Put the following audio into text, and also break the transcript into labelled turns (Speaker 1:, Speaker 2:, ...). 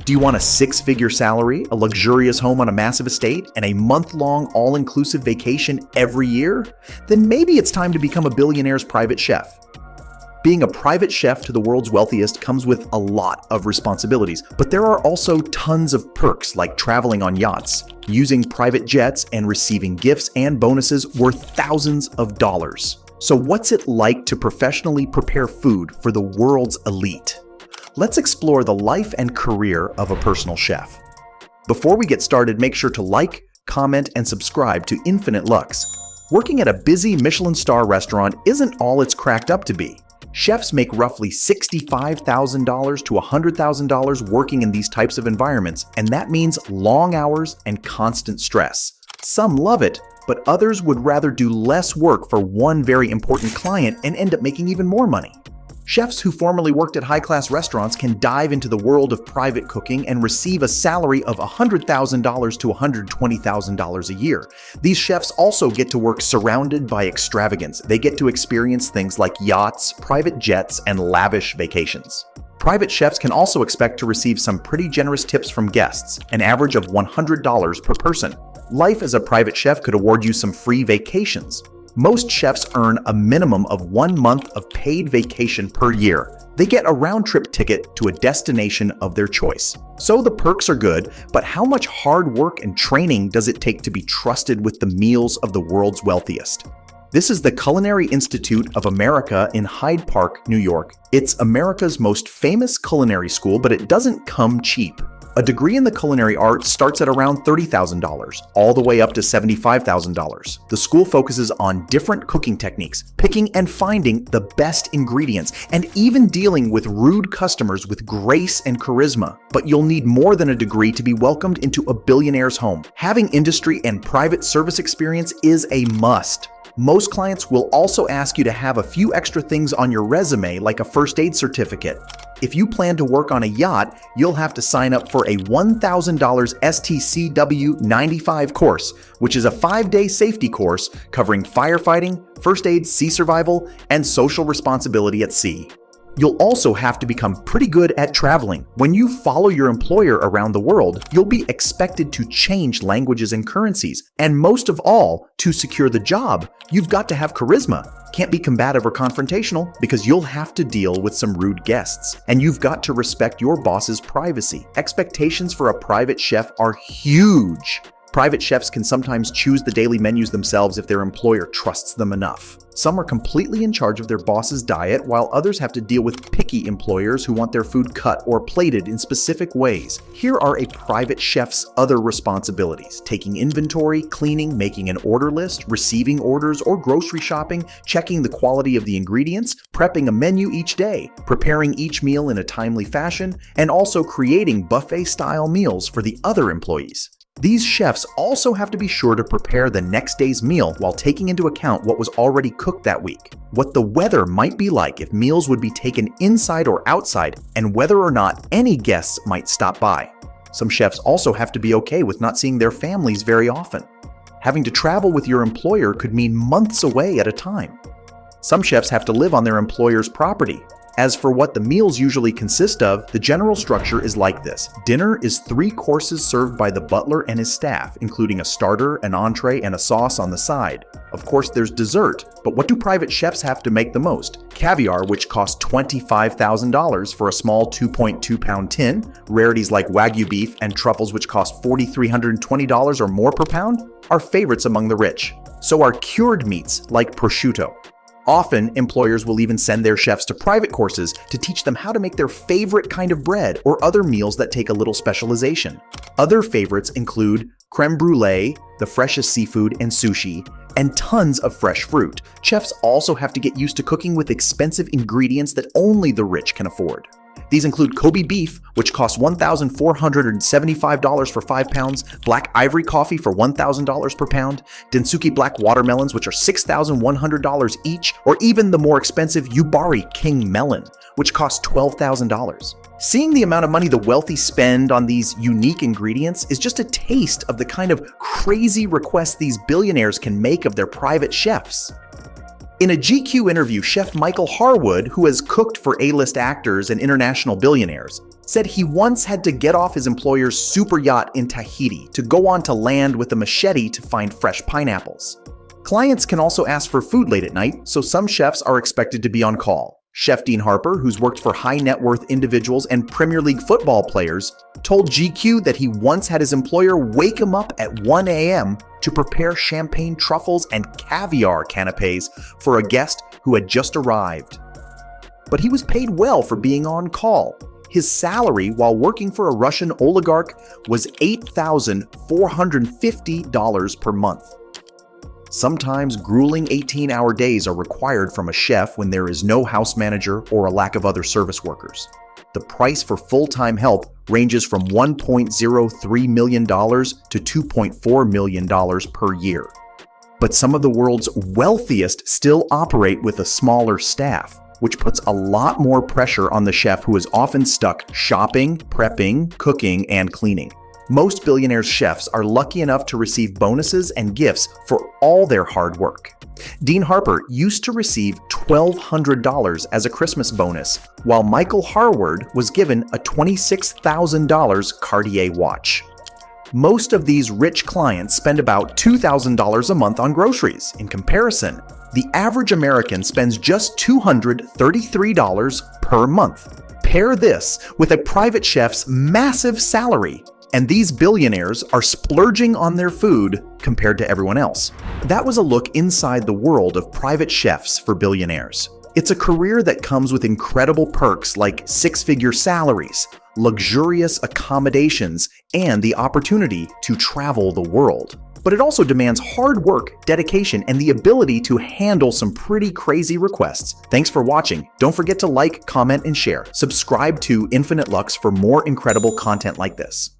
Speaker 1: Do you want a six-figure salary, a luxurious home on a massive estate, and a month-long all-inclusive vacation every year? Then maybe it's time to become a billionaire's private chef. Being a private chef to the world's wealthiest comes with a lot of responsibilities, but there are also tons of perks like traveling on yachts, using private jets, and receiving gifts and bonuses worth thousands of dollars. So what's it like to professionally prepare food for the world's elite? Let's explore the life and career of a personal chef. Before we get started, make sure to like, comment, and subscribe to Infinite Lux. Working at a busy Michelin-star restaurant isn't all it's cracked up to be. Chefs make roughly $65,000 to $100,000 working in these types of environments, and that means long hours and constant stress. Some love it, but others would rather do less work for one very important client and end up making even more money. Chefs who formerly worked at high-class restaurants can dive into the world of private cooking and receive a salary of $100,000 to $120,000 a year. These chefs also get to work surrounded by extravagance. They get to experience things like yachts, private jets, and lavish vacations. Private chefs can also expect to receive some pretty generous tips from guests, an average of $100 per person. Life as a private chef could award you some free vacations. Most chefs earn a minimum of 1 month of paid vacation per year. They get a round-trip ticket to a destination of their choice. So the perks are good, but how much hard work and training does it take to be trusted with the meals of the world's wealthiest? This is the Culinary Institute of America in Hyde Park, New York. It's America's most famous culinary school, but it doesn't come cheap. A degree in the culinary arts starts at around $30,000, all the way up to $75,000. The school focuses on different cooking techniques, picking and finding the best ingredients, and even dealing with rude customers with grace and charisma. But you'll need more than a degree to be welcomed into a billionaire's home. Having industry and private service experience is a must. Most clients will also ask you to have a few extra things on your resume, like a first aid certificate. If you plan to work on a yacht, you'll have to sign up for a $1,000 STCW 95 course, which is a 5-day safety course covering firefighting, first aid, sea survival, and social responsibility at sea. You'll also have to become pretty good at traveling. When you follow your employer around the world, you'll be expected to change languages and currencies. And most of all, to secure the job, you've got to have charisma. Can't be combative or confrontational because you'll have to deal with some rude guests. And you've got to respect your boss's privacy. Expectations for a private chef are huge. Private chefs can sometimes choose the daily menus themselves if their employer trusts them enough. Some are completely in charge of their boss's diet, while others have to deal with picky employers who want their food cut or plated in specific ways. Here are a private chef's other responsibilities: taking inventory, cleaning, making an order list, receiving orders or grocery shopping, checking the quality of the ingredients, prepping a menu each day, preparing each meal in a timely fashion, and also creating buffet-style meals for the other employees. These chefs also have to be sure to prepare the next day's meal while taking into account what was already cooked that week, what the weather might be like if meals would be taken inside or outside, and whether or not any guests might stop by. Some chefs also have to be okay with not seeing their families very often. Having to travel with your employer could mean months away at a time. Some chefs have to live on their employer's property. As for what the meals usually consist of, the general structure is like this. Dinner is 3 courses served by the butler and his staff, including a starter, an entree, and a sauce on the side. Of course, there's dessert, but what do private chefs have to make the most? Caviar, which costs $25,000 for a small 2.2-pound tin, rarities like Wagyu beef and truffles which cost $4,320 or more per pound, are favorites among the rich. So are cured meats like prosciutto. Often, employers will even send their chefs to private courses to teach them how to make their favorite kind of bread or other meals that take a little specialization. Other favorites include creme brulee, the freshest seafood, and sushi, and tons of fresh fruit. Chefs also have to get used to cooking with expensive ingredients that only the rich can afford. These include Kobe beef, which costs $1,475 for 5 pounds, black ivory coffee for $1,000 per pound, Densuki black watermelons, which are $6,100 each, or even the more expensive Yubari King melon, which costs $12,000. Seeing the amount of money the wealthy spend on these unique ingredients is just a taste of the kind of crazy requests these billionaires can make of their private chefs. In a GQ interview, Chef Michael Harwood, who has cooked for A-list actors and international billionaires, said he once had to get off his employer's super yacht in Tahiti to go onto land with a machete to find fresh pineapples. Clients can also ask for food late at night, so some chefs are expected to be on call. Chef Dean Harper, who's worked for high net worth individuals and Premier League football players, told GQ that he once had his employer wake him up at 1 a.m. to prepare champagne truffles and caviar canapes for a guest who had just arrived. But he was paid well for being on call. His salary while working for a Russian oligarch was $8,450 per month. Sometimes grueling 18-hour days are required from a chef when there is no house manager or a lack of other service workers. The price for full-time help ranges from $1.03 million to $2.4 million per year. But some of the world's wealthiest still operate with a smaller staff, which puts a lot more pressure on the chef who is often stuck shopping, prepping, cooking, and cleaning. Most billionaires' chefs are lucky enough to receive bonuses and gifts for all their hard work. Dean Harper used to receive $1,200 as a Christmas bonus, while Michael Harward was given a $26,000 Cartier watch. Most of these rich clients spend about $2,000 a month on groceries. In comparison, the average American spends just $233 per month. Pair this with a private chef's massive salary, and these billionaires are splurging on their food compared to everyone else. That was a look inside the world of private chefs for billionaires. It's a career that comes with incredible perks like six-figure salaries, luxurious accommodations, and the opportunity to travel the world. But it also demands hard work, dedication, and the ability to handle some pretty crazy requests. Thanks for watching. Don't forget to like, comment, and share. Subscribe to Infinite Lux for more incredible content like this.